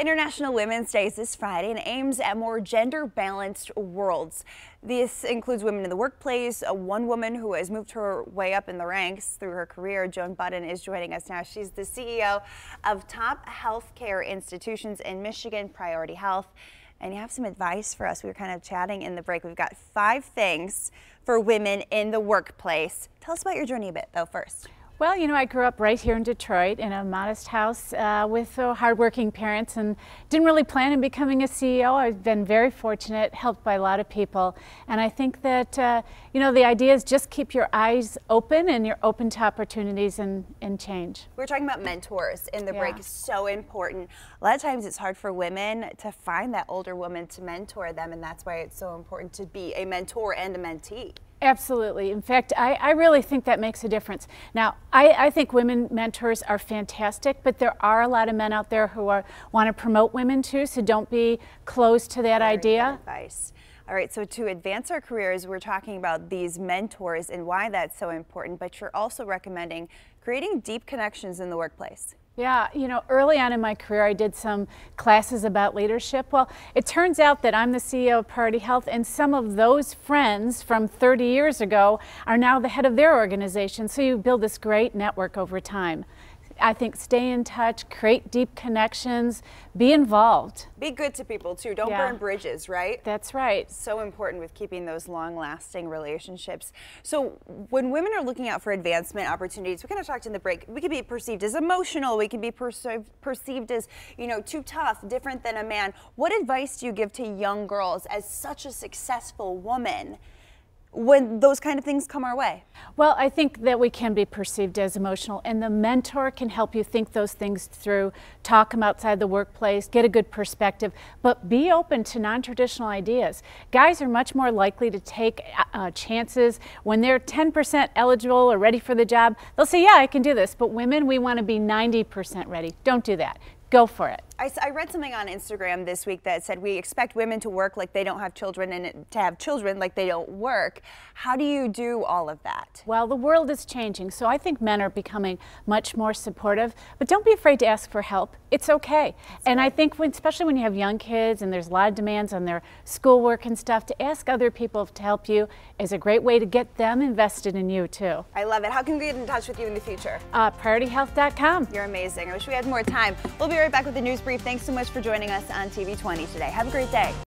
International Women's Day is this Friday and aims at more gender-balanced worlds. This includes women in the workplace. One woman who has moved her way up in the ranks through her career, Joan Budden, is joining us now. She's the CEO of top healthcare institutions in Michigan, Priority Health. And you have some advice for us. We were kind of chatting in the break. We've got 5 things for women in the workplace. Tell us about your journey a bit, though, first. Well, you know, I grew up right here in Detroit in a modest house with hardworking parents and didn't really plan on becoming a CEO. I've been very fortunate, helped by a lot of people. And I think that, you know, the idea is just keep your eyes open and you're open to opportunities and change. We were talking about mentors in the break. It's so important. A lot of times it's hard for women to find that older woman to mentor them, and that's why it's so important to be a mentor and a mentee. Absolutely. In fact, I really think that makes a difference. Now, I think women mentors are fantastic, but there are a lot of men out there who want to promote women too, so don't be closed to that idea. Good advice. All right, so to advance our careers, we're talking about these mentors and why that's so important, but you're also recommending creating deep connections in the workplace. Yeah, you know, early on in my career, I did some classes about leadership. Well, it turns out that I'm the CEO of Priority Health, and some of those friends from 30 years ago are now the head of their organization. So you build this great network over time. I think stay in touch, create deep connections, be involved. Be good to people too. Don't burn bridges, right? That's right. So important with keeping those long-lasting relationships. So when women are looking out for advancement opportunities, we kind of talked in the break, we can be perceived as emotional, we can be perceived as, you know, too tough, different than a man. What advice do you give to young girls as such a successful woman when those kind of things come our way? Well, I think that we can be perceived as emotional, and the mentor can help you think those things through, talk them outside the workplace, get a good perspective, but be open to non-traditional ideas. Guys are much more likely to take chances. When they're 10% eligible or ready for the job, they'll say, yeah, I can do this. But women, we want to be 90% ready. Don't do that. Go for it. I read something on Instagram this week that said we expect women to work like they don't have children and to have children like they don't work. How do you do all of that? Well, the world is changing, so I think men are becoming much more supportive, but don't be afraid to ask for help. It's okay. And I think especially when you have young kids and there's a lot of demands on their schoolwork and stuff, to ask other people to help you is a great way to get them invested in you too. I love it. How can we get in touch with you in the future? PriorityHealth.com. You're amazing. I wish we had more time. We'll be right back with the news brief. Thanks so much for joining us on TV 20 today. Have a great day.